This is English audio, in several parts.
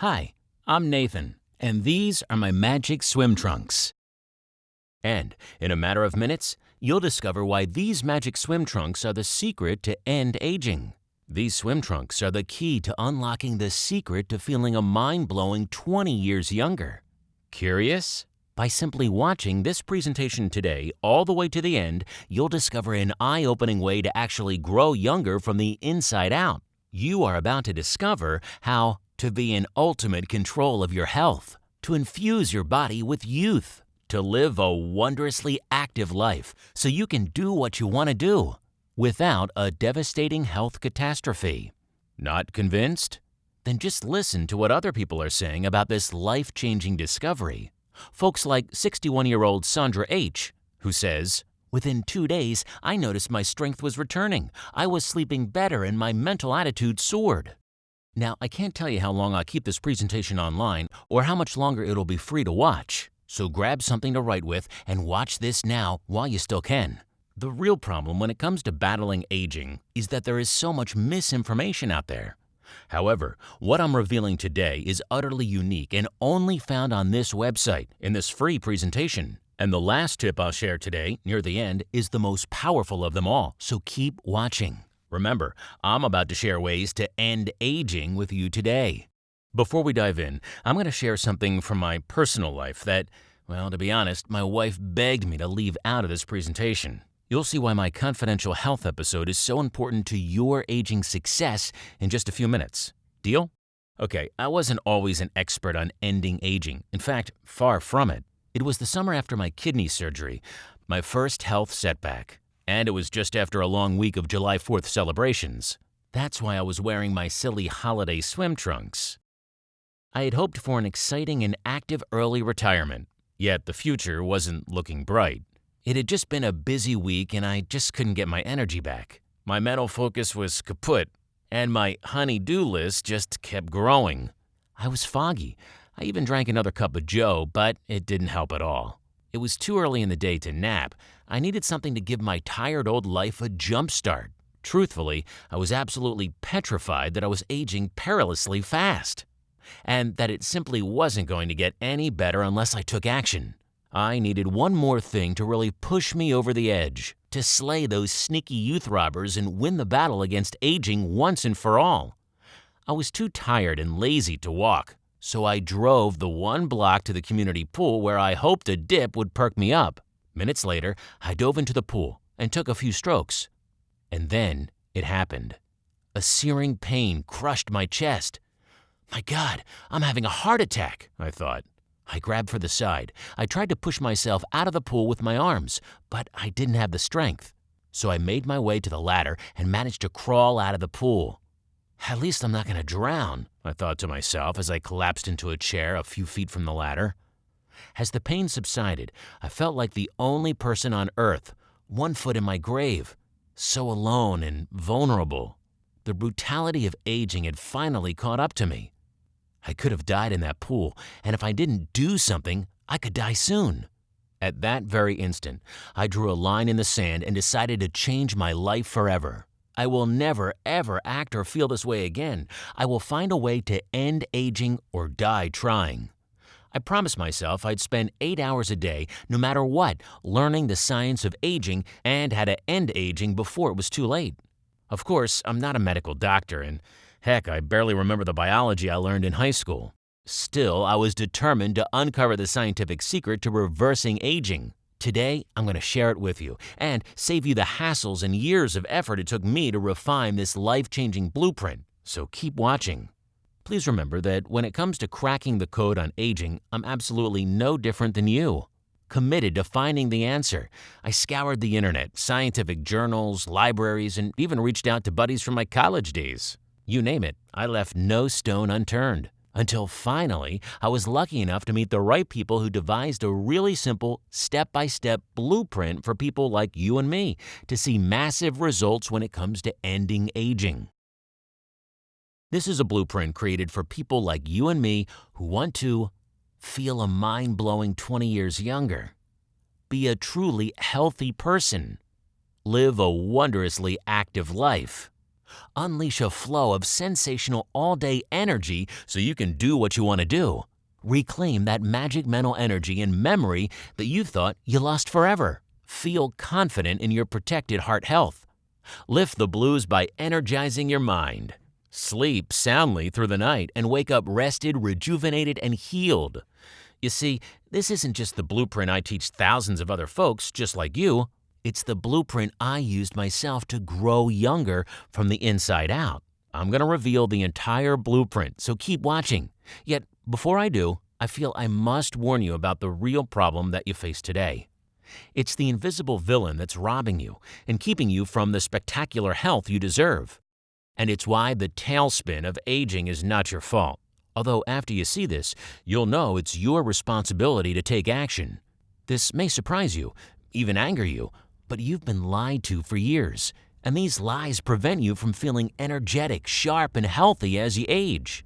Hi, I'm Nathan, and these are my magic swim trunks. And in a matter of minutes, you'll discover why these magic swim trunks are the secret to end aging. These swim trunks are the key to unlocking the secret to feeling a mind-blowing 20 years younger. Curious? By simply watching this presentation today all the way to the end, you'll discover an eye-opening way to actually grow younger from the inside out. You are about to discover how to be in ultimate control of your health, to infuse your body with youth, to live a wondrously active life so you can do what you want to do without a devastating health catastrophe. Not convinced? Then just listen to what other people are saying about this life-changing discovery. Folks like 61-year-old Sandra H., who says, "Within 2 days, I noticed my strength was returning. I was sleeping better and my mental attitude soared." Now, I can't tell you how long I'll keep this presentation online or how much longer it'll be free to watch. So grab something to write with and watch this now while you still can. The real problem when it comes to battling aging is that there is so much misinformation out there. However, what I'm revealing today is utterly unique and only found on this website in this free presentation. And the last tip I'll share today, near the end, is the most powerful of them all, so keep watching. Remember, I'm about to share ways to end aging with you today. Before we dive in, I'm going to share something from my personal life that, well, to be honest, my wife begged me to leave out of this presentation. You'll see why my confidential health episode is so important to your aging success in just a few minutes. Deal? Okay, I wasn't always an expert on ending aging. In fact, far from it. It was the summer after my kidney surgery, my first health setback. And it was just after a long week of July 4th celebrations. That's why I was wearing my silly holiday swim trunks. I had hoped for an exciting and active early retirement, yet the future wasn't looking bright. It had just been a busy week and I just couldn't get my energy back. My mental focus was kaput, and my honey-do list just kept growing. I was foggy. I even drank another cup of Joe, but it didn't help at all. It was too early in the day to nap. I needed something to give my tired old life a jump start. Truthfully, I was absolutely petrified that I was aging perilously fast, and that it simply wasn't going to get any better unless I took action. I needed one more thing to really push me over the edge, to slay those sneaky youth robbers and win the battle against aging once and for all. I was too tired and lazy to walk, so I drove the 1 block to the community pool where I hoped a dip would perk me up. Minutes later, I dove into the pool and took a few strokes. And then it happened. A searing pain crushed my chest. My God, I'm having a heart attack, I thought. I grabbed for the side. I tried to push myself out of the pool with my arms, but I didn't have the strength. So I made my way to the ladder and managed to crawl out of the pool. At least I'm not going to drown, I thought to myself as I collapsed into a chair a few feet from the ladder. As the pain subsided, I felt like the only person on earth, 1 foot in my grave, so alone and vulnerable. The brutality of aging had finally caught up to me. I could have died in that pool, and if I didn't do something, I could die soon. At that very instant, I drew a line in the sand and decided to change my life forever. I will never, ever act or feel this way again. I will find a way to end aging or die trying. I promised myself I'd spend 8 hours a day, no matter what, learning the science of aging and how to end aging before it was too late. Of course, I'm not a medical doctor, and heck, I barely remember the biology I learned in high school. Still, I was determined to uncover the scientific secret to reversing aging. Today, I'm going to share it with you and save you the hassles and years of effort it took me to refine this life-changing blueprint. So keep watching. Please remember that when it comes to cracking the code on aging, I'm absolutely no different than you. Committed to finding the answer, I scoured the internet, scientific journals, libraries, and even reached out to buddies from my college days. You name it, I left no stone unturned. Until finally, I was lucky enough to meet the right people who devised a really simple, step-by-step blueprint for people like you and me to see massive results when it comes to ending aging. This is a blueprint created for people like you and me who want to feel a mind-blowing 20 years younger, be a truly healthy person, live a wondrously active life, Unleash a flow of sensational all-day energy so you can do what you want to do. Reclaim that magic mental energy and memory that you thought you lost forever. Feel confident in your protected heart health. Lift the blues by energizing your mind. Sleep soundly through the night and wake up rested, rejuvenated, and healed. You see, this isn't just the blueprint I teach thousands of other folks just like you. It's the blueprint I used myself to grow younger from the inside out. I'm going to reveal the entire blueprint, so keep watching. Yet, before I do, I feel I must warn you about the real problem that you face today. It's the invisible villain that's robbing you and keeping you from the spectacular health you deserve. And it's why the tailspin of aging is not your fault. Although after you see this, you'll know it's your responsibility to take action. This may surprise you, even anger you, but you've been lied to for years, and these lies prevent you from feeling energetic, sharp, and healthy as you age.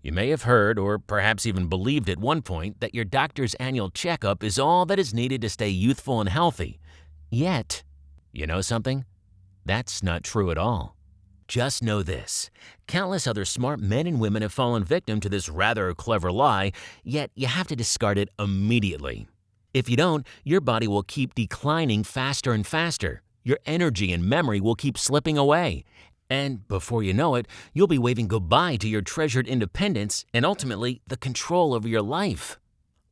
You may have heard, or perhaps even believed at one point, that your doctor's annual checkup is all that is needed to stay youthful and healthy. Yet, you know something? That's not true at all. Just know this. Countless other smart men and women have fallen victim to this rather clever lie, yet you have to discard it immediately. If you don't, your body will keep declining faster and faster. Your energy and memory will keep slipping away. And before you know it, you'll be waving goodbye to your treasured independence and ultimately the control over your life.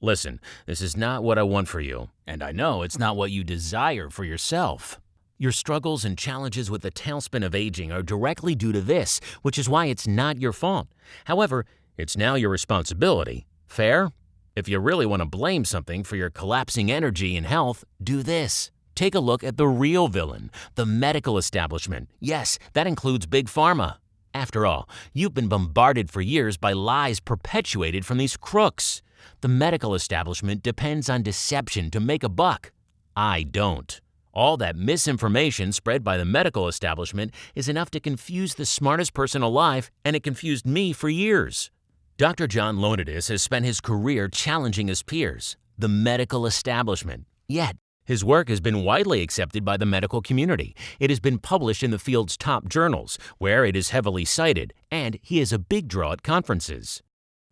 Listen, this is not what I want for you, and I know it's not what you desire for yourself. Your struggles and challenges with the tailspin of aging are directly due to this, which is why it's not your fault. However, it's now your responsibility. Fair? If you really want to blame something for your collapsing energy and health, do this. Take a look at the real villain, the medical establishment. Yes, that includes Big Pharma. After all, you've been bombarded for years by lies perpetuated from these crooks. The medical establishment depends on deception to make a buck. I don't. All that misinformation spread by the medical establishment is enough to confuse the smartest person alive, and it confused me for years. Dr. John Lonidis has spent his career challenging his peers, the medical establishment. Yet, his work has been widely accepted by the medical community. It has been published in the field's top journals, where it is heavily cited, and he is a big draw at conferences.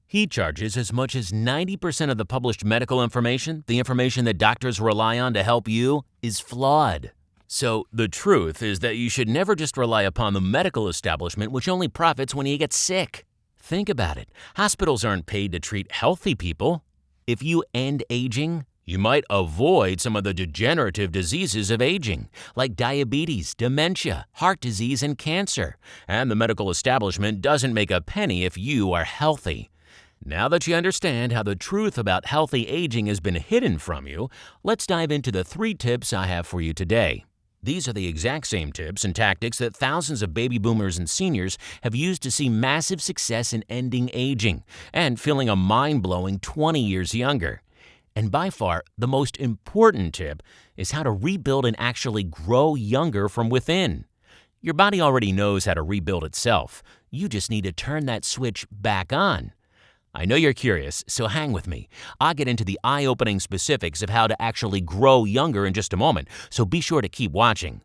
He charges as much as 90% of the published medical information, the information that doctors rely on to help you, is flawed. So, the truth is that you should never just rely upon the medical establishment, which only profits when you get sick. Think about it. Hospitals aren't paid to treat healthy people. If you end aging, you might avoid some of the degenerative diseases of aging, like diabetes, dementia, heart disease, and cancer. And the medical establishment doesn't make a penny if you are healthy. Now that you understand how the truth about healthy aging has been hidden from you, let's dive into the 3 tips I have for you today. These are the exact same tips and tactics that thousands of baby boomers and seniors have used to see massive success in ending aging and feeling a mind-blowing 20 years younger. And by far, the most important tip is how to rebuild and actually grow younger from within. Your body already knows how to rebuild itself. You just need to turn that switch back on. I know you're curious, so hang with me. I'll get into the eye-opening specifics of how to actually grow younger in just a moment, so be sure to keep watching.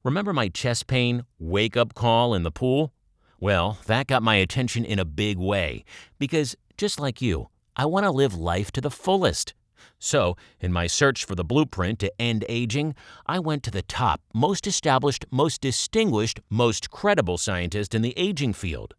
Remember my chest pain wake-up call in the pool? Well, that got my attention in a big way, because just like you, I want to live life to the fullest. So, in my search for the blueprint to end aging, I went to the top, most established, most distinguished, most credible scientist in the aging field.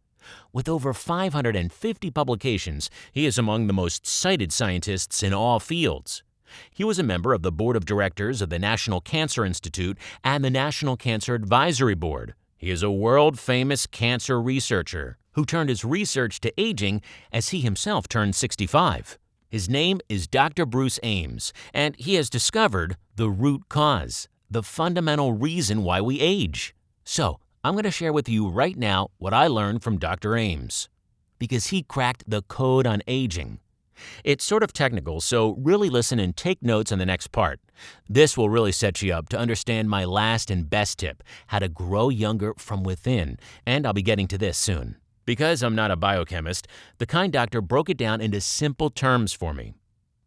With over 550 publications, he is among the most cited scientists in all fields. He was a member of the board of directors of the National Cancer Institute and the National Cancer Advisory Board. He is a world-famous cancer researcher who turned his research to aging as he himself turned 65. His name is Dr. Bruce Ames, and he has discovered the root cause, the fundamental reason why we age. So, I'm going to share with you right now what I learned from Dr. Ames, because he cracked the code on aging. It's sort of technical, so really listen and take notes on the next part. This will really set you up to understand my last and best tip, how to grow younger from within, and I'll be getting to this soon. Because I'm not a biochemist, the kind doctor broke it down into simple terms for me.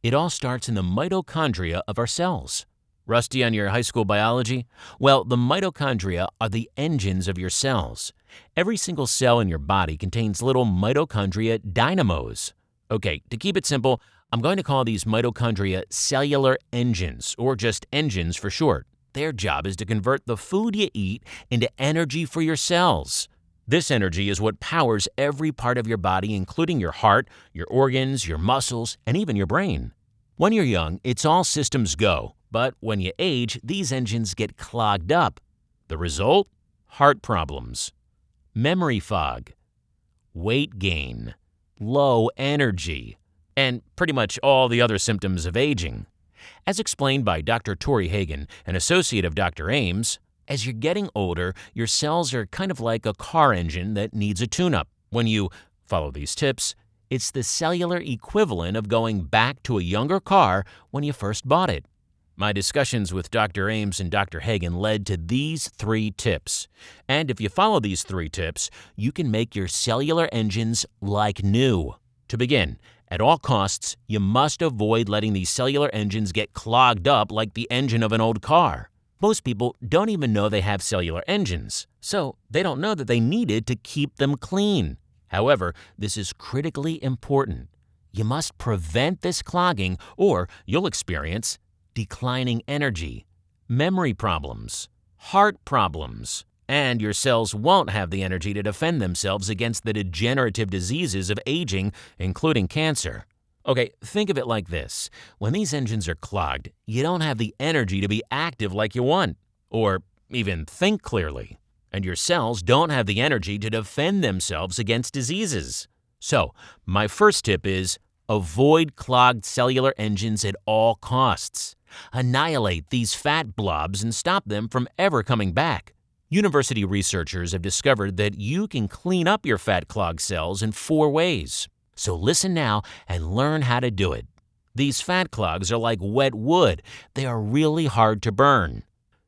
It all starts in the mitochondria of our cells. Rusty on your high school biology? Well, the mitochondria are the engines of your cells. Every single cell in your body contains little mitochondria dynamos. Okay, to keep it simple, I'm going to call these mitochondria cellular engines, or just engines for short. Their job is to convert the food you eat into energy for your cells. This energy is what powers every part of your body, including your heart, your organs, your muscles, and even your brain. When you're young, it's all systems go, but when you age, these engines get clogged up. The result? Heart problems, memory fog, weight gain, low energy, and pretty much all the other symptoms of aging. As explained by Dr. Hagen, an associate of Dr. Ames, as you're getting older, your cells are kind of like a car engine that needs a tune-up. When you follow these tips, it's the cellular equivalent of going back to a younger car when you first bought it. My discussions with Dr. Ames and Dr. Hagen led to these 3 tips. And if you follow these 3 tips, you can make your cellular engines like new. To begin, at all costs, you must avoid letting these cellular engines get clogged up like the engine of an old car. Most people don't even know they have cellular engines, so they don't know that they needed to keep them clean. However, this is critically important. You must prevent this clogging or you'll experience declining energy, memory problems, heart problems, and your cells won't have the energy to defend themselves against the degenerative diseases of aging, including cancer. Okay, think of it like this. When these engines are clogged, you don't have the energy to be active like you want, or even think clearly. And your cells don't have the energy to defend themselves against diseases. So, my first tip is avoid clogged cellular engines at all costs. Annihilate these fat blobs and stop them from ever coming back. University researchers have discovered that you can clean up your fat clogged cells in 4 ways. So listen now and learn how to do it. These fat clogs are like wet wood. They are really hard to burn.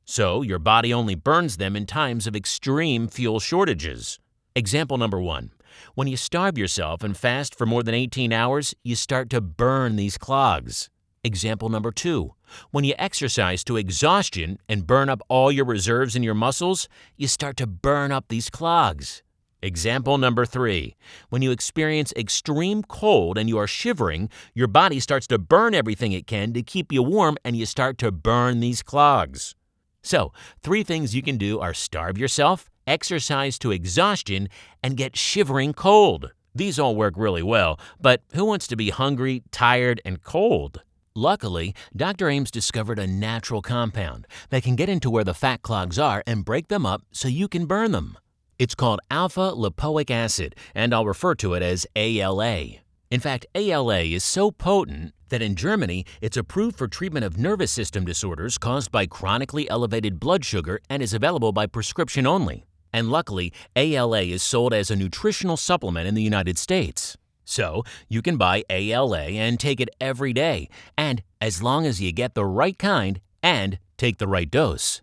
So your body only burns them in times of extreme fuel shortages. Example number 1. When you starve yourself and fast for more than 18 hours, you start to burn these clogs. Example number 2. When you exercise to exhaustion and burn up all your reserves in your muscles, you start to burn up these clogs. Example number 3. When you experience extreme cold and you are shivering, your body starts to burn everything it can to keep you warm and you start to burn these clogs. So, 3 things you can do are starve yourself, exercise to exhaustion, and get shivering cold. These all work really well, but who wants to be hungry, tired, and cold? Luckily, Dr. Ames discovered a natural compound that can get into where the fat clogs are and break them up so you can burn them. It's called alpha-lipoic acid, and I'll refer to it as ALA. In fact, ALA is so potent that in Germany, it's approved for treatment of nervous system disorders caused by chronically elevated blood sugar and is available by prescription only. And luckily, ALA is sold as a nutritional supplement in the United States. So, you can buy ALA and take it every day, and as long as you get the right kind and take the right dose.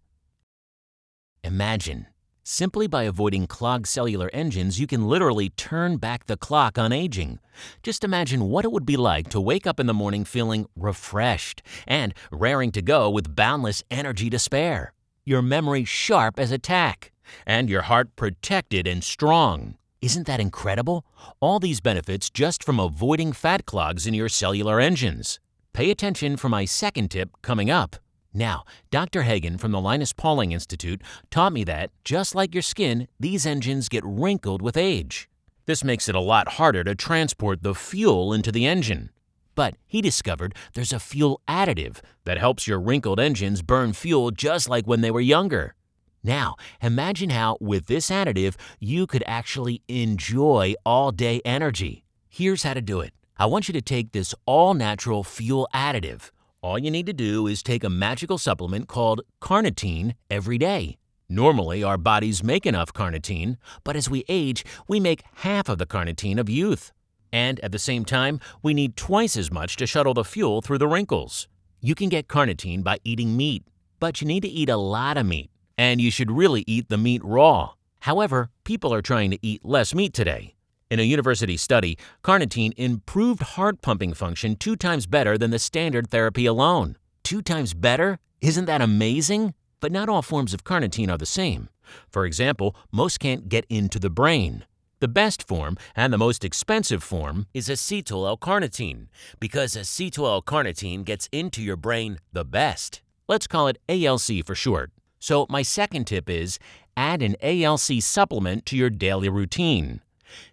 Imagine. Simply by avoiding clogged cellular engines, you can literally turn back the clock on aging. Just imagine what it would be like to wake up in the morning feeling refreshed and raring to go with boundless energy to spare. Your memory sharp as a tack, and your heart protected and strong. Isn't that incredible? All these benefits just from avoiding fat clogs in your cellular engines. Pay attention for my second tip coming up. Now, Dr. Hagen from the Linus Pauling Institute taught me that, just like your skin, these engines get wrinkled with age. This makes it a lot harder to transport the fuel into the engine. But he discovered there's a fuel additive that helps your wrinkled engines burn fuel just like when they were younger. Now, imagine how, with this additive, you could actually enjoy all-day energy. Here's how to do it. I want you to take this all-natural fuel additive. All you need to do is take a magical supplement called carnitine every day. Normally, our bodies make enough carnitine, but as we age, we make half of the carnitine of youth. And at the same time, we need twice as much to shuttle the fuel through the wrinkles. You can get carnitine by eating meat, but you need to eat a lot of meat, and you should really eat the meat raw. However, people are trying to eat less meat today. In a university study, carnitine improved heart pumping function 2 times better than the standard therapy alone. 2 times better? Isn't that amazing? But not all forms of carnitine are the same. For example, most can't get into the brain. The best form, and the most expensive form, is acetyl-L-carnitine, because acetyl-L-carnitine gets into your brain the best. Let's call it ALC for short. So my second tip is, add an ALC supplement to your daily routine.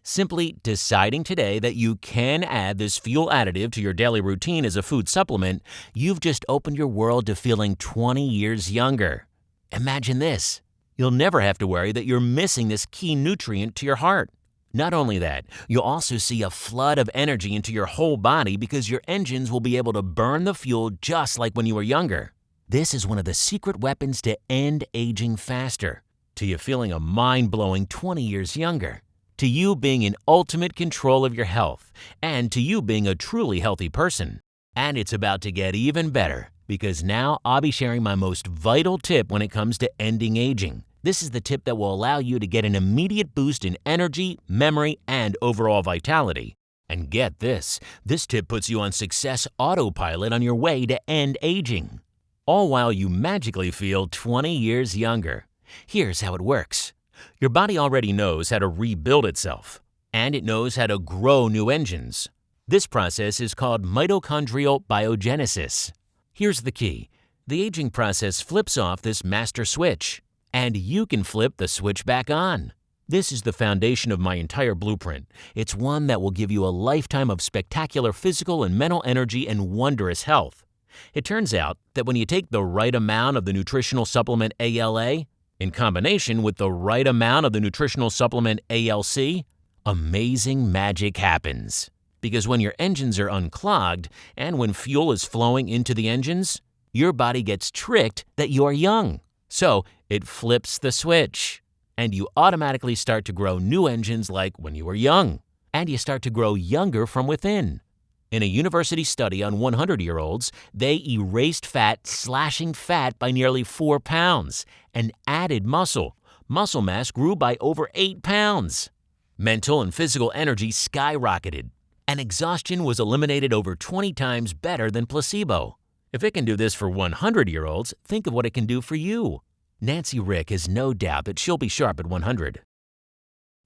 Simply deciding today that you can add this fuel additive to your daily routine as a food supplement, you've just opened your world to feeling 20 years younger. Imagine this. You'll never have to worry that you're missing this key nutrient to your heart. Not only that, you'll also see a flood of energy into your whole body because your engines will be able to burn the fuel just like when you were younger. This is one of the secret weapons to end aging faster, to you feeling a mind-blowing 20 years younger, to you being in ultimate control of your health, and to you being a truly healthy person. And it's about to get even better, because now I'll be sharing my most vital tip when it comes to ending aging. This is the tip that will allow you to get an immediate boost in energy, memory, and overall vitality. And get this tip puts you on success autopilot on your way to end aging, all while you magically feel 20 years younger. Here's how it works. Your body already knows how to rebuild itself, and it knows how to grow new engines. This process is called mitochondrial biogenesis. Here's the key. The aging process flips off this master switch, and you can flip the switch back on. This is the foundation of my entire blueprint. It's one that will give you a lifetime of spectacular physical and mental energy and wondrous health. It turns out that when you take the right amount of the nutritional supplement ALA, in combination with the right amount of the nutritional supplement ALC, amazing magic happens. Because when your engines are unclogged and when fuel is flowing into the engines, your body gets tricked that you're young. So it flips the switch, and you automatically start to grow new engines like when you were young, and you start to grow younger from within. In a university study on 100-year-olds, they erased fat, slashing fat by nearly 4 pounds, and added muscle. Muscle mass grew by over 8 pounds. Mental and physical energy skyrocketed, and exhaustion was eliminated over 20 times better than placebo. If it can do this for 100-year-olds, think of what it can do for you. Nancy Rick has no doubt that she'll be sharp at 100.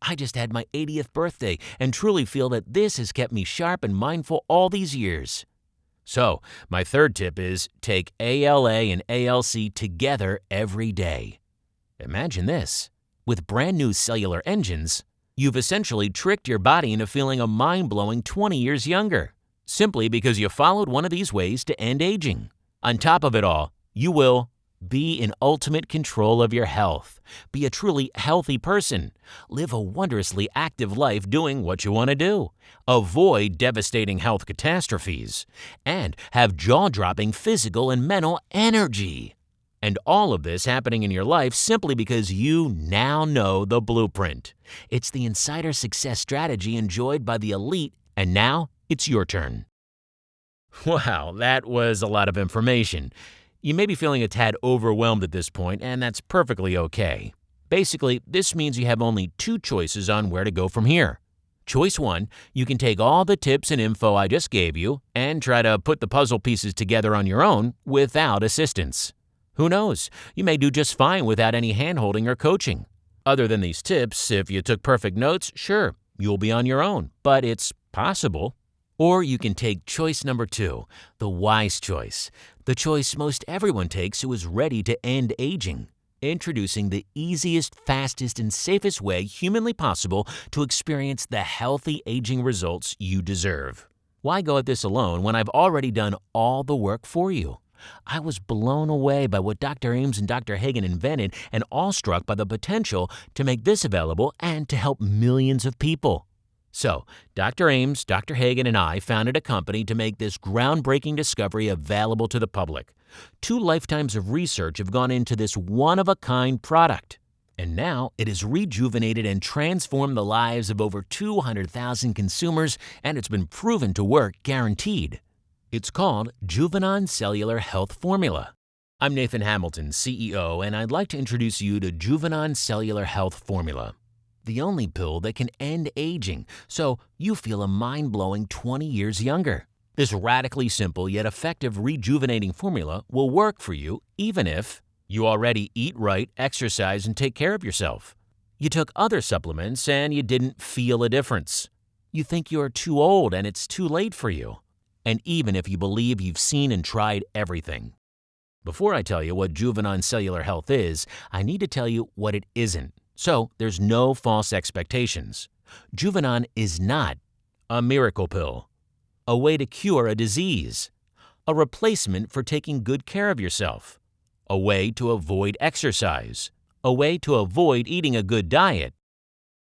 I just had my 80th birthday and truly feel that this has kept me sharp and mindful all these years. So, my third tip is take ALA and ALC together every day. Imagine this. With brand new cellular engines, you've essentially tricked your body into feeling a mind-blowing 20 years younger, simply because you followed one of these ways to end aging. On top of it all, you will be in ultimate control of your health, be a truly healthy person, live a wondrously active life doing what you want to do, avoid devastating health catastrophes, and have jaw-dropping physical and mental energy. And all of this happening in your life simply because you now know the blueprint. It's the insider success strategy enjoyed by the elite, and now it's your turn. Wow, that was a lot of information. You may be feeling a tad overwhelmed at this point, and that's perfectly okay. Basically, this means you have only 2 choices on where to go from here. Choice 1, you can take all the tips and info I just gave you and try to put the puzzle pieces together on your own without assistance. Who knows? You may do just fine without any hand-holding or coaching. Other than these tips, if you took perfect notes, sure, you'll be on your own, but it's possible. Or you can take choice number 2, the wise choice, the choice most everyone takes who is ready to end aging, introducing the easiest, fastest, and safest way humanly possible to experience the healthy aging results you deserve. Why go at this alone when I've already done all the work for you? I was blown away by what Dr. Ames and Dr. Hagen invented and awestruck by the potential to make this available and to help millions of people. So, Dr. Ames, Dr. Hagen, and I founded a company to make this groundbreaking discovery available to the public. 2 lifetimes of research have gone into this one-of-a-kind product. And now it has rejuvenated and transformed the lives of over 200,000 consumers, and it's been proven to work guaranteed. It's called Juvenon Cellular Health Formula. I'm Nathan Hamilton, CEO, and I'd like to introduce you to Juvenon Cellular Health Formula, the only pill that can end aging so you feel a mind-blowing 20 years younger. This radically simple yet effective rejuvenating formula will work for you even if you already eat right, exercise, and take care of yourself. You took other supplements and you didn't feel a difference. You think you're too old and it's too late for you. And even if you believe you've seen and tried everything. Before I tell you what Juvenon Cellular Health is, I need to tell you what it isn't, so there's no false expectations. Juvenon is not a miracle pill, a way to cure a disease, a replacement for taking good care of yourself, a way to avoid exercise, a way to avoid eating a good diet.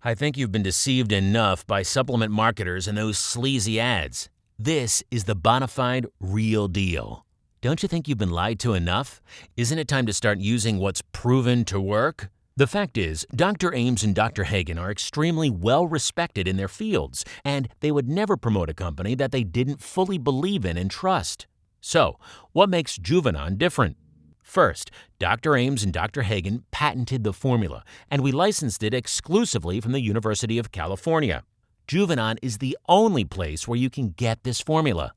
I think you've been deceived enough by supplement marketers and those sleazy ads. This is the bona fide real deal. Don't you think you've been lied to enough? Isn't it time to start using what's proven to work? The fact is, Dr. Ames and Dr. Hagen are extremely well respected in their fields, and they would never promote a company that they didn't fully believe in and trust. So, what makes Juvenon different? First, Dr. Ames and Dr. Hagen patented the formula, and we licensed it exclusively from the University of California. Juvenon is the only place where you can get this formula.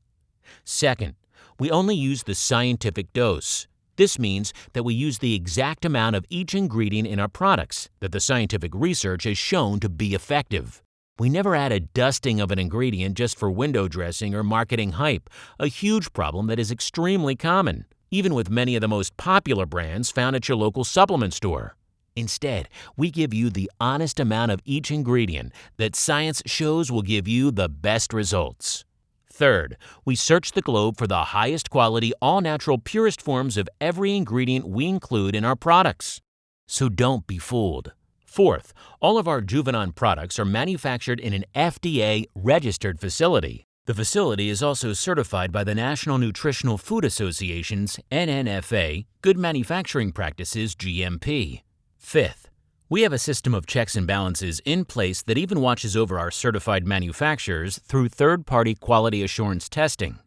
Second, we only use the scientific dose. This means that we use the exact amount of each ingredient in our products that the scientific research has shown to be effective. We never add a dusting of an ingredient just for window dressing or marketing hype, a huge problem that is extremely common, even with many of the most popular brands found at your local supplement store. Instead, we give you the honest amount of each ingredient that science shows will give you the best results. Third, we search the globe for the highest quality, all-natural, purest forms of every ingredient we include in our products. So don't be fooled. Fourth, all of our Juvenon products are manufactured in an FDA-registered facility. The facility is also certified by the National Nutritional Food Association's NNFA Good Manufacturing Practices GMP. Fifth, we have a system of checks and balances in place that even watches over our certified manufacturers through third-party quality assurance testing.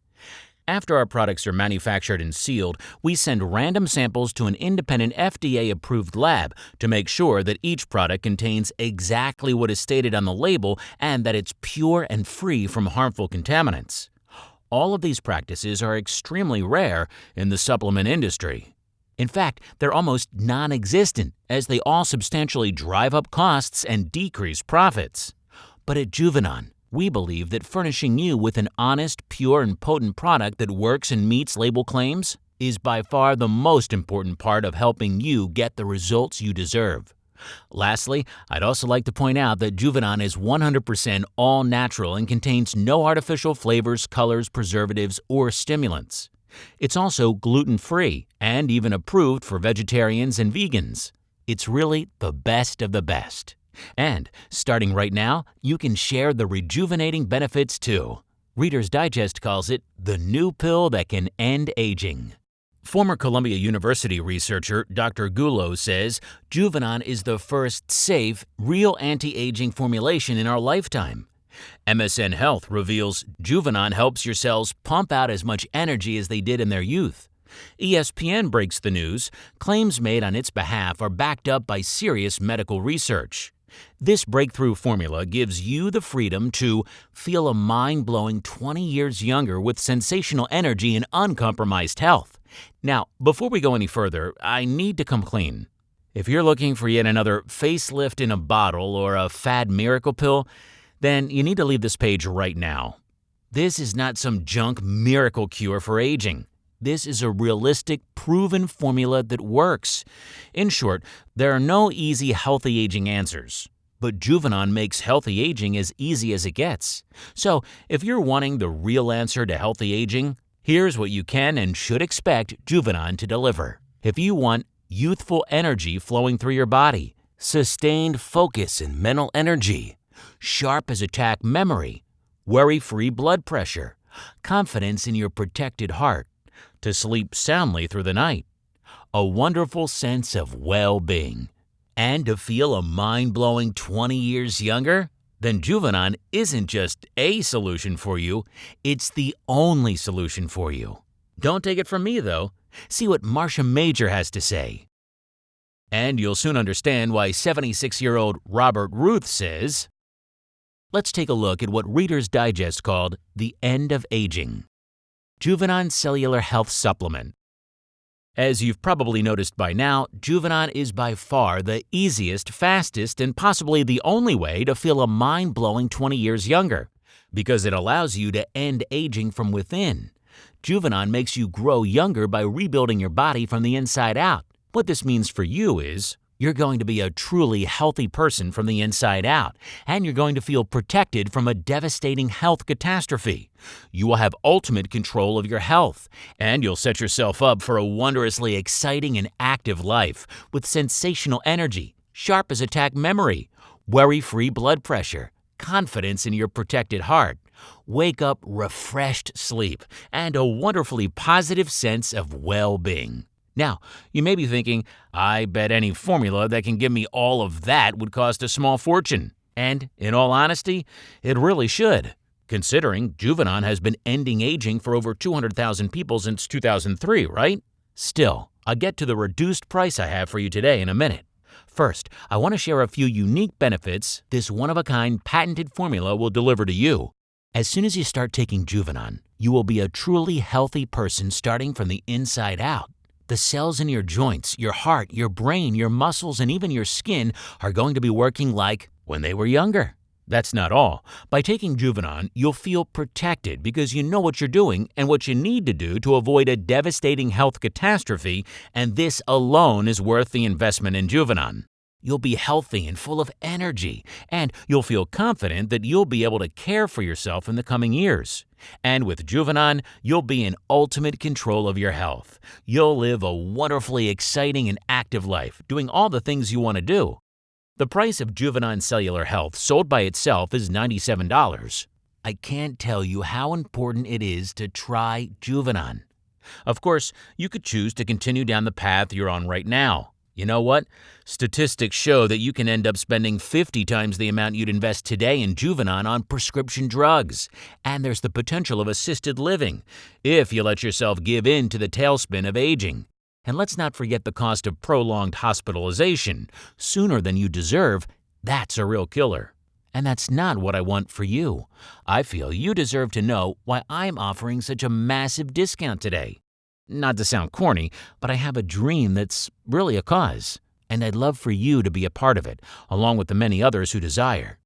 After our products are manufactured and sealed, we send random samples to an independent FDA-approved lab to make sure that each product contains exactly what is stated on the label and that it's pure and free from harmful contaminants. All of these practices are extremely rare in the supplement industry. In fact, they're almost non-existent, as they all substantially drive up costs and decrease profits. But at Juvenon, we believe that furnishing you with an honest, pure, and potent product that works and meets label claims is by far the most important part of helping you get the results you deserve. Lastly, I'd also like to point out that Juvenon is 100% all natural and contains no artificial flavors, colors, preservatives, or stimulants. It's also gluten-free and even approved for vegetarians and vegans. It's really the best of the best. And starting right now, you can share the rejuvenating benefits too. Reader's Digest calls it the new pill that can end aging. Former Columbia University researcher Dr. Gullo says Juvenon is the first safe, real anti-aging formulation in our lifetime. MSN Health reveals Juvenon helps your cells pump out as much energy as they did in their youth. ESPN breaks the news. Claims made on its behalf are backed up by serious medical research. This breakthrough formula gives you the freedom to feel a mind-blowing 20 years younger with sensational energy and uncompromised health. Now, before we go any further, I need to come clean. If you're looking for yet another facelift in a bottle or a fad miracle pill, then you need to leave this page right now. This is not some junk miracle cure for aging. This is a realistic, proven formula that works. In short, there are no easy healthy aging answers. But Juvenon makes healthy aging as easy as it gets. So, if you're wanting the real answer to healthy aging, here's what you can and should expect Juvenon to deliver. If you want youthful energy flowing through your body, sustained focus and mental energy, sharp as a tack memory, worry-free blood pressure, confidence in your protected heart, to sleep soundly through the night, a wonderful sense of well-being, and to feel a mind-blowing 20 years younger, then Juvenon isn't just a solution for you, it's the only solution for you. Don't take it from me, though. See what Marcia Major has to say. And you'll soon understand why 76-year-old Robert Ruth says, let's take a look at what Reader's Digest called the end of aging. Juvenon Cellular Health Supplement. As you've probably noticed by now, Juvenon is by far the easiest, fastest, and possibly the only way to feel a mind-blowing 20 years younger, because it allows you to end aging from within. Juvenon makes you grow younger by rebuilding your body from the inside out. What this means for you is you're going to be a truly healthy person from the inside out, and you're going to feel protected from a devastating health catastrophe. You will have ultimate control of your health, and you'll set yourself up for a wondrously exciting and active life with sensational energy, sharp as a tack memory, worry-free blood pressure, confidence in your protected heart, wake-up refreshed sleep, and a wonderfully positive sense of well-being. Now, you may be thinking, I bet any formula that can give me all of that would cost a small fortune. And, in all honesty, it really should, considering Juvenon has been ending aging for over 200,000 people since 2003, right? Still, I'll get to the reduced price I have for you today in a minute. First, I want to share a few unique benefits this one-of-a-kind patented formula will deliver to you. As soon as you start taking Juvenon, you will be a truly healthy person starting from the inside out. The cells in your joints, your heart, your brain, your muscles, and even your skin are going to be working like when they were younger. That's not all. By taking Juvenon, you'll feel protected because you know what you're doing and what you need to do to avoid a devastating health catastrophe, and this alone is worth the investment in Juvenon. You'll be healthy and full of energy, and you'll feel confident that you'll be able to care for yourself in the coming years. And with Juvenon, you'll be in ultimate control of your health. You'll live a wonderfully exciting and active life, doing all the things you want to do. The price of Juvenon Cellular Health sold by itself is $97. I can't tell you how important it is to try Juvenon. Of course, you could choose to continue down the path you're on right now. You know what? Statistics show that you can end up spending 50 times the amount you'd invest today in Juvenon on prescription drugs. And there's the potential of assisted living, if you let yourself give in to the tailspin of aging. And let's not forget the cost of prolonged hospitalization. Sooner than you deserve, that's a real killer. And that's not what I want for you. I feel you deserve to know why I'm offering such a massive discount today. Not to sound corny, but I have a dream that's really a cause, and I'd love for you to be a part of it, along with the many others who desire.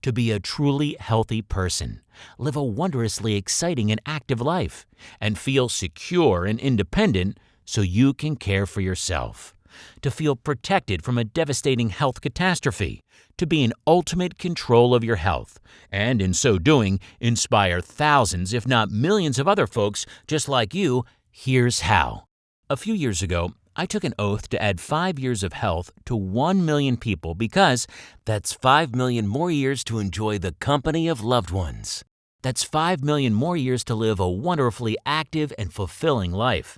To be a truly healthy person, live a wondrously exciting and active life, and feel secure and independent so you can care for yourself. To feel protected from a devastating health catastrophe, to be in ultimate control of your health, and in so doing, inspire thousands, if not millions of other folks just like you. Here's how. A few years ago, I took an oath to add 5 years of health to 1 million people because that's 5 million more years to enjoy the company of loved ones. That's 5 million more years to live a wonderfully active and fulfilling life.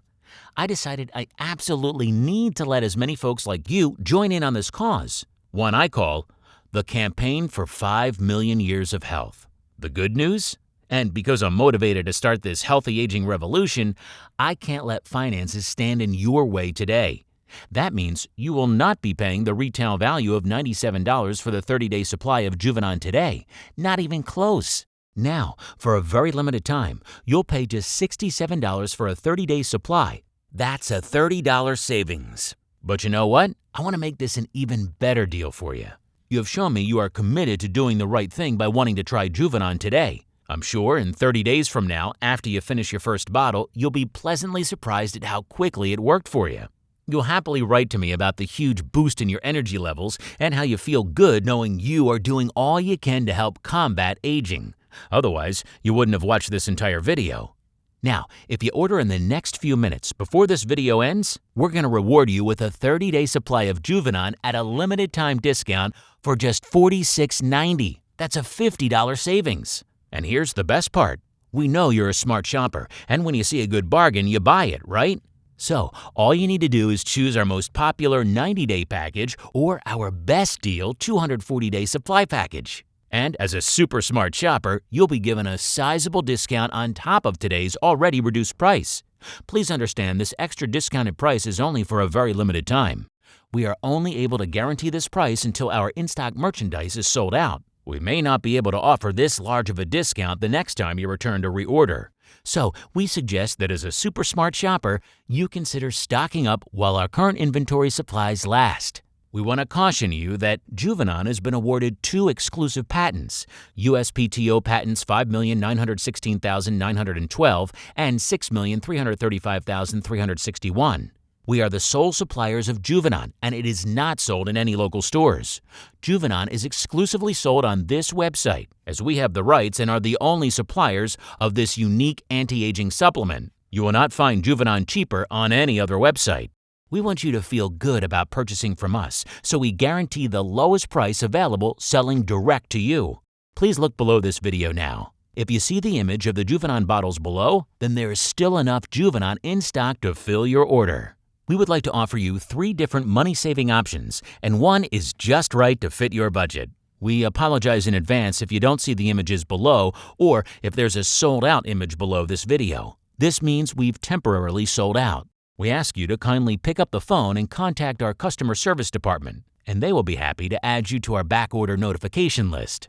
I decided I absolutely need to let as many folks like you join in on this cause, one I call the Campaign for 5 Million Years of Health. The good news? And because I'm motivated to start this healthy aging revolution, I can't let finances stand in your way today. That means you will not be paying the retail value of $97 for the 30-day supply of Juvenon today. Not even close. Now, for a very limited time, you'll pay just $67 for a 30-day supply. That's a $30 savings. But you know what? I want to make this an even better deal for you. You have shown me you are committed to doing the right thing by wanting to try Juvenon today. I'm sure in 30 days from now, after you finish your first bottle, you'll be pleasantly surprised at how quickly it worked for you. You'll happily write to me about the huge boost in your energy levels and how you feel good knowing you are doing all you can to help combat aging. Otherwise, you wouldn't have watched this entire video. Now, if you order in the next few minutes before this video ends, we're going to reward you with a 30-day supply of Juvenon at a limited time discount for just $46.90. That's a $50 savings. And here's the best part. We know you're a smart shopper, and when you see a good bargain, you buy it, right? So, all you need to do is choose our most popular 90-day package or our best deal 240-day supply package. And as a super smart shopper, you'll be given a sizable discount on top of today's already reduced price. Please understand this extra discounted price is only for a very limited time. We are only able to guarantee this price until our in-stock merchandise is sold out. We may not be able to offer this large of a discount the next time you return to reorder. So we suggest that as a super smart shopper, you consider stocking up while our current inventory supplies last. We want to caution you that Juvenon has been awarded 2 exclusive patents, USPTO patents 5,916,912 and 6,335,361. We are the sole suppliers of Juvenon, and it is not sold in any local stores. Juvenon is exclusively sold on this website, as we have the rights and are the only suppliers of this unique anti-aging supplement. You will not find Juvenon cheaper on any other website. We want you to feel good about purchasing from us, so we guarantee the lowest price available selling direct to you. Please look below this video now. If you see the image of the Juvenon bottles below, then there is still enough Juvenon in stock to fill your order. We would like to offer you 3 different money-saving options, and one is just right to fit your budget. We apologize in advance if you don't see the images below or if there's a sold-out image below this video. This means we've temporarily sold out. We ask you to kindly pick up the phone and contact our customer service department, and they will be happy to add you to our backorder notification list.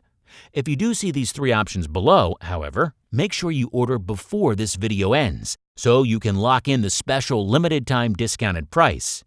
If you do see these 3 options below, however, make sure you order before this video ends so you can lock in the special limited-time discounted price.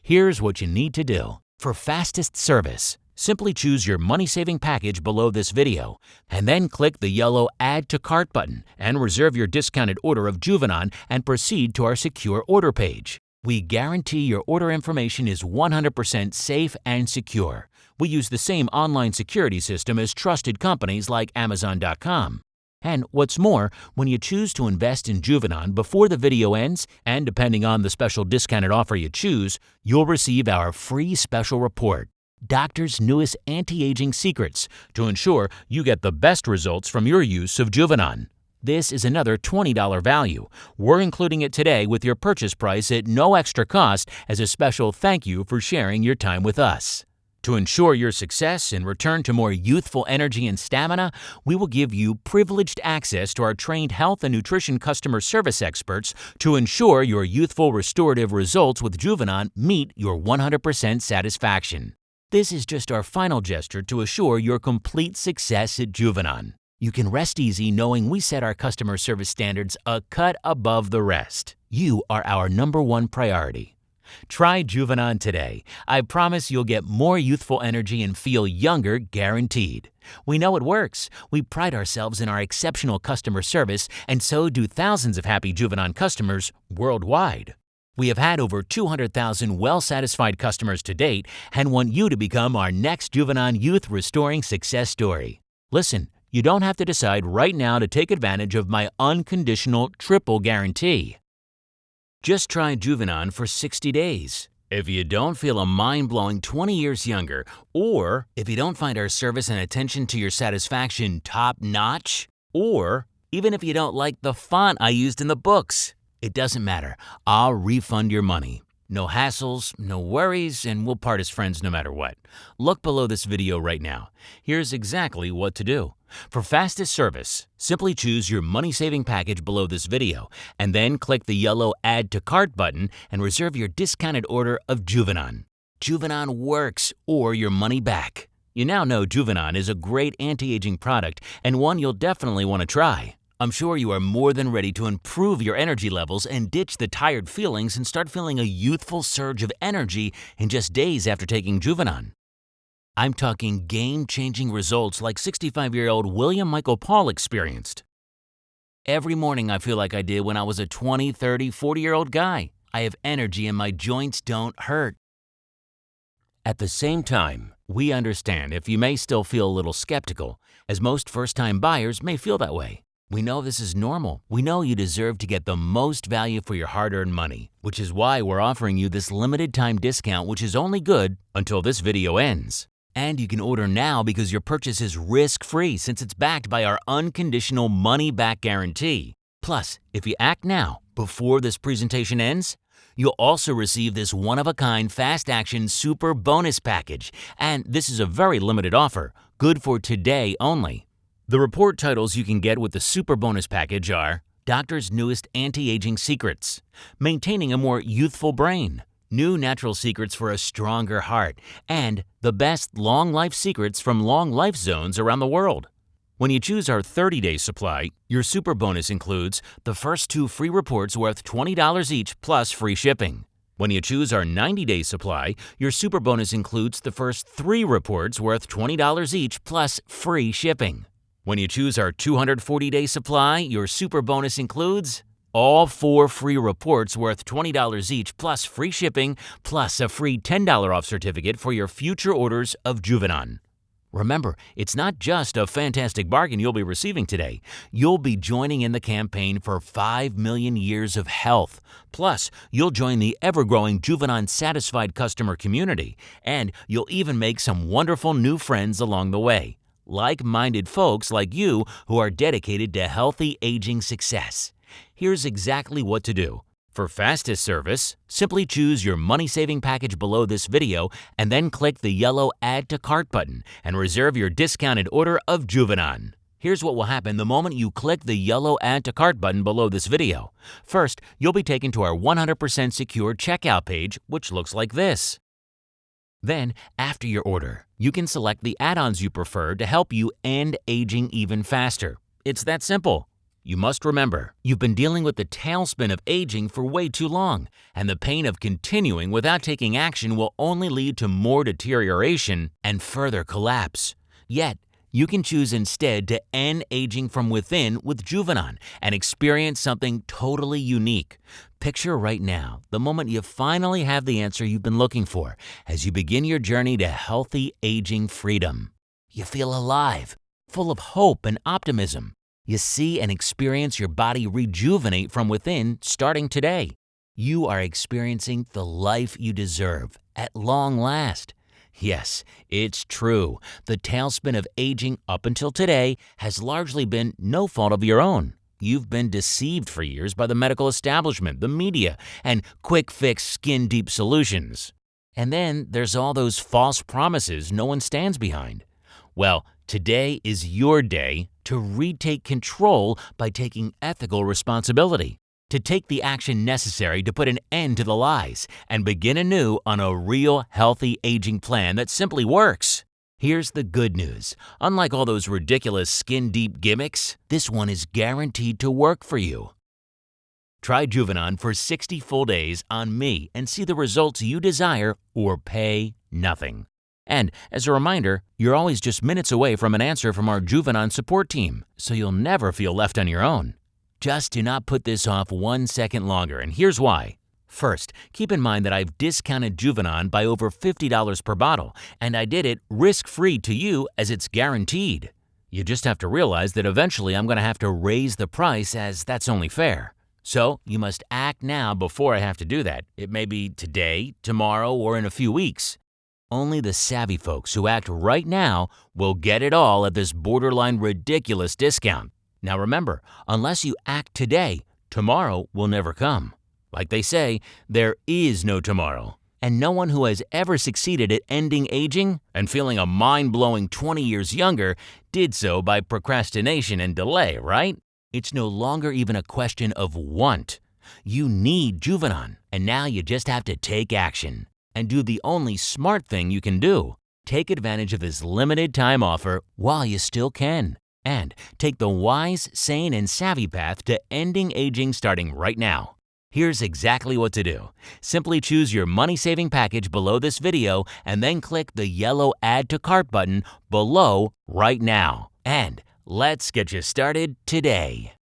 Here's what you need to do. For fastest service, simply choose your money-saving package below this video and then click the yellow Add to Cart button and reserve your discounted order of Juvenon and proceed to our secure order page. We guarantee your order information is 100% safe and secure. We use the same online security system as trusted companies like Amazon.com. And what's more, when you choose to invest in Juvenon before the video ends, and depending on the special discounted offer you choose, you'll receive our free special report, Doctor's Newest Anti-Aging Secrets, to ensure you get the best results from your use of Juvenon. This is another $20 value. We're including it today with your purchase price at no extra cost as a special thank you for sharing your time with us. To ensure your success and return to more youthful energy and stamina, we will give you privileged access to our trained health and nutrition customer service experts to ensure your youthful restorative results with Juvenon meet your 100% satisfaction. This is just our final gesture to assure your complete success at Juvenon. You can rest easy knowing we set our customer service standards a cut above the rest. You are our #1 priority. Try Juvenon today. I promise you'll get more youthful energy and feel younger guaranteed. We know it works. We pride ourselves in our exceptional customer service, and so do thousands of happy Juvenon customers worldwide. We have had over 200,000 well-satisfied customers to date and want you to become our next Juvenon Youth Restoring Success Story. Listen, you don't have to decide right now to take advantage of my unconditional triple guarantee. Just try Juvenon for 60 days. If you don't feel a mind-blowing 20 years younger, or if you don't find our service and attention to your satisfaction top-notch, or even if you don't like the font I used in the books, it doesn't matter. I'll refund your money. No hassles, no worries, and we'll part as friends no matter what. Look below this video right now. Here's exactly what to do. For fastest service, simply choose your money-saving package below this video, and then click the yellow Add to Cart button and reserve your discounted order of Juvenon. Juvenon works, or your money back. You now know Juvenon is a great anti-aging product and one you'll definitely want to try. I'm sure you are more than ready to improve your energy levels and ditch the tired feelings and start feeling a youthful surge of energy in just days after taking Juvenon. I'm talking game-changing results like 65-year-old William Michael Paul experienced. Every morning I feel like I did when I was a 20, 30, 40-year-old guy. I have energy and my joints don't hurt. At the same time, we understand if you may still feel a little skeptical, as most first-time buyers may feel that way. We know this is normal. We know you deserve to get the most value for your hard-earned money, which is why we're offering you this limited-time discount, which is only good until this video ends. And you can order now because your purchase is risk-free since it's backed by our unconditional money-back guarantee. Plus, if you act now, before this presentation ends, you'll also receive this one-of-a-kind fast-action super bonus package. And this is a very limited offer, good for today only. The report titles you can get with the super bonus package are Doctor's Newest Anti-Aging Secrets, Maintaining a More Youthful Brain, New Natural Secrets for a Stronger Heart, and the Best Long Life Secrets from Long Life Zones Around the World. When you choose our 30-day supply, your super bonus includes the first 2 free reports worth $20 each plus free shipping. When you choose our 90-day supply, your super bonus includes the first 3 reports worth $20 each plus free shipping. When you choose our 240-day supply, your super bonus includes all 4 free reports worth $20 each plus free shipping plus a free $10 off certificate for your future orders of Juvenon. Remember, it's not just a fantastic bargain you'll be receiving today. You'll be joining in the campaign for 5 million years of health. Plus, you'll join the ever-growing Juvenon satisfied customer community, and you'll even make some wonderful new friends along the way. Like-minded folks like you who are dedicated to healthy aging success. Here's exactly what to do. For fastest service, simply choose your money-saving package below this video and then click the yellow Add to Cart button and reserve your discounted order of Juvenon. Here's what will happen the moment you click the yellow Add to Cart button below this video. First, you'll be taken to our 100% secure checkout page, which looks like this. Then, after your order, you can select the add-ons you prefer to help you end aging even faster. It's that simple. You must remember, you've been dealing with the tailspin of aging for way too long, and the pain of continuing without taking action will only lead to more deterioration and further collapse. Yet, you can choose instead to end aging from within with Juvenon and experience something totally unique. Picture right now the moment you finally have the answer you've been looking for as you begin your journey to healthy aging freedom. You feel alive, full of hope and optimism. You see and experience your body rejuvenate from within starting today. You are experiencing the life you deserve at long last. Yes, it's true. The tailspin of aging up until today has largely been no fault of your own. You've been deceived for years by the medical establishment, the media, and quick-fix skin-deep solutions. And then there's all those false promises no one stands behind. Well, today is your day to retake control by taking ethical responsibility, to take the action necessary to put an end to the lies and begin anew on a real healthy aging plan that simply works. Here's the good news. Unlike all those ridiculous skin-deep gimmicks, this one is guaranteed to work for you. Try Juvenon for 60 full days on me and see the results you desire or pay nothing. And as a reminder, you're always just minutes away from an answer from our Juvenon support team, so you'll never feel left on your own. Just do not put this off 1 second longer, and here's why. First, keep in mind that I've discounted Juvenon by over $50 per bottle, and I did it risk-free to you as it's guaranteed. You just have to realize that eventually I'm going to have to raise the price as that's only fair. So you must act now before I have to do that. It may be today, tomorrow, or in a few weeks. Only the savvy folks who act right now will get it all at this borderline ridiculous discount. Now remember, unless you act today, tomorrow will never come. Like they say, there is no tomorrow. And no one who has ever succeeded at ending aging and feeling a mind-blowing 20 years younger did so by procrastination and delay, right? It's no longer even a question of want. You need Juvenon, and now you just have to take action. And do the only smart thing you can do. Take advantage of this limited time offer while you still can. And take the wise, sane, and savvy path to ending aging starting right now. Here's exactly what to do. Simply choose your money-saving package below this video and then click the yellow Add to Cart button below right now. And let's get you started today.